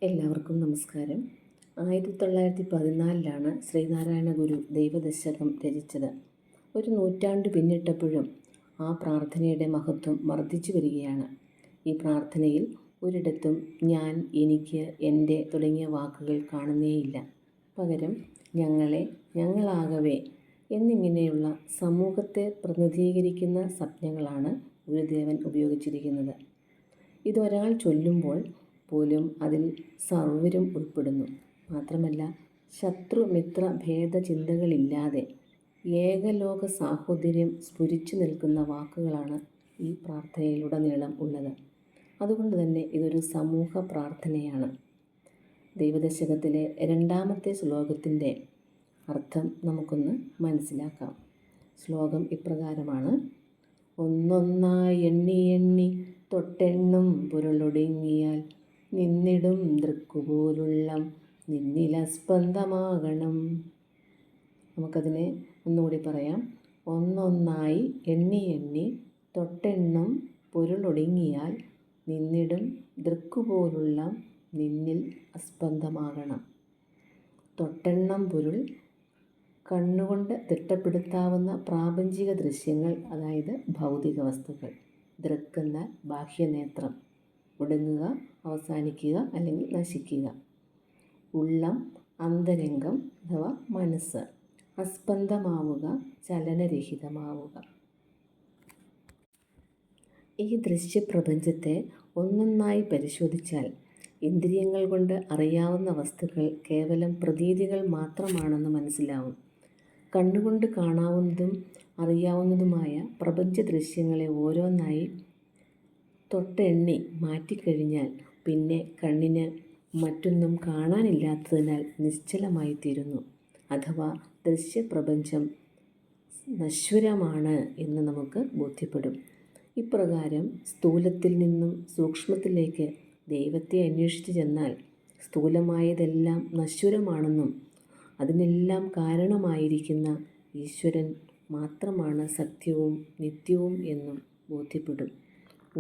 എല്ലാവർക്കും നമസ്കാരം. 1914 ശ്രീനാരായണ ഗുരു ദൈവദശകം രചിച്ചത്. ഒരു നൂറ്റാണ്ട് പിന്നിട്ടപ്പോഴും ആ പ്രാർത്ഥനയുടെ മഹത്വം വർദ്ധിച്ചു വരികയാണ്. ഈ പ്രാർത്ഥനയിൽ ഒരിടത്തും ഞാൻ, എനിക്ക്, എൻ്റെ തുടങ്ങിയ വാക്കുകൾ കാണുന്നേയില്ല. പകരം ഞങ്ങളെ, ഞങ്ങളാകവേ എന്നിങ്ങനെയുള്ള സമൂഹത്തെ പ്രതിനിധീകരിക്കുന്ന സംജ്ഞകളാണ് ഗുരുദേവൻ ഉപയോഗിച്ചിരിക്കുന്നത്. ഇതൊരാൾ ചൊല്ലുമ്പോൾ പോലും അതിൽ സർവരും ഉൾപ്പെടുന്നു. മാത്രമല്ല, ശത്രുമിത്ര ഭേദചിന്തകളില്ലാതെ ഏകലോക സാഹോദര്യം സ്ഫുരിച്ചു നിൽക്കുന്ന വാക്കുകളാണ് ഈ പ്രാർത്ഥനയിലുടനീളം ഉള്ളത്. അതുകൊണ്ട് തന്നെ ഇതൊരു സമൂഹ പ്രാർത്ഥനയാണ്. ദൈവദശകത്തിലെ 2-ാമത്തെ ശ്ലോകത്തിൻ്റെ അർത്ഥം നമുക്കൊന്ന് മനസ്സിലാക്കാം. ശ്ലോകം ഇപ്രകാരമാണ്: ഒന്നൊന്നായി എണ്ണി എണ്ണി തൊട്ടെണ്ണും പൊരുളൊടുങ്ങിയാൽ നിന്നിടും ദൃക്കുപോലുള്ളം നിന്നിലസ്പന്ദമാകണം. നമുക്കതിനെ ഒന്നുകൂടി പറയാം. ഒന്നൊന്നായി എണ്ണി എണ്ണി തൊട്ടെണ്ണും പൊരുളൊടുങ്ങിയാൽ നിന്നിടും ദൃക്കുപോലുള്ളം നിന്നിൽ അസ്പന്ദമാകണം. തൊട്ടെണ്ണം പൊരുൾ കണ്ണുകൊണ്ട് തിട്ടപ്പെടുത്താവുന്ന പ്രാപഞ്ചിക ദൃശ്യങ്ങൾ, അതായത് ഭൗതിക വസ്തുക്കൾ. ദൃക്കെന്നാൽ ബാഹ്യനേത്രം, ഒടുങ്ങുക, അവസാനിക്കുക അല്ലെങ്കിൽ നശിക്കുക. ഉള്ളം അന്തരംഗം അഥവാ മനസ്സ്. അസ്പന്ദമാവുക, ചലനരഹിതമാവുക. ഈ ദൃശ്യപ്രപഞ്ചത്തെ ഒന്നൊന്നായി പരിശോധിച്ചാൽ ഇന്ദ്രിയങ്ങൾ കൊണ്ട് അറിയാവുന്ന വസ്തുക്കൾ കേവലം പ്രതീതികൾ മാത്രമാണെന്ന് മനസ്സിലാവും. കണ്ണുകൊണ്ട് കാണാവുന്നതും അറിയാവുന്നതുമായ പ്രപഞ്ച ദൃശ്യങ്ങളെ ഓരോന്നായി തൊട്ടെണ്ണി മാറ്റിക്കഴിഞ്ഞാൽ പിന്നെ കണ്ണിന് മറ്റൊന്നും കാണാനില്ലാത്തതിനാൽ നിശ്ചലമായിത്തീരുന്നു. അഥവാ ദൃശ്യപ്രപഞ്ചം നശ്വരമാണ് എന്ന് നമുക്ക് ബോധ്യപ്പെടും. ഇപ്രകാരം സ്ഥൂലത്തിൽ നിന്നും സൂക്ഷ്മത്തിലേക്ക് ദൈവത്തെ അന്വേഷിച്ച് ചെന്നാൽ സ്ഥൂലമായതെല്ലാം നശ്വരമാണെന്നും അതിനെല്ലാം കാരണമായിരിക്കുന്ന ഈശ്വരൻ മാത്രമാണ് സത്യവും നിത്യവും എന്നും ബോധ്യപ്പെടും.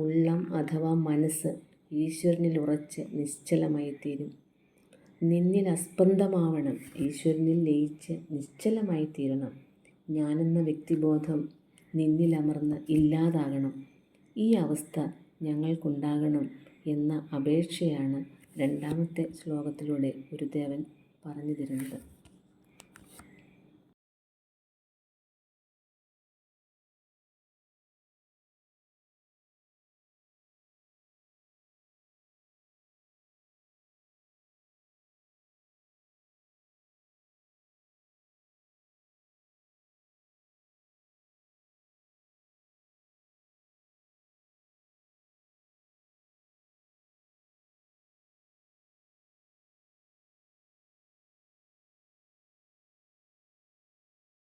ഉള്ളം അഥവാ മനസ്സ് ഈശ്വരനിൽ ഉറച്ച് നിശ്ചലമായിത്തീരും. നിന്നിൽ അസ്പന്ദമാവണം, ഈശ്വരനിൽ ലയിച്ച് നിശ്ചലമായിത്തീരണം. ഞാനെന്ന വ്യക്തിബോധം നിന്നിലമർന്ന് ഇല്ലാതാകണം. ഈ അവസ്ഥ ഞങ്ങൾക്കുണ്ടാകണം എന്ന അപേക്ഷയാണ് 2-ാമത്തെ ശ്ലോകത്തിലൂടെ ഗുരുദേവൻ പറഞ്ഞു തരുന്നത്.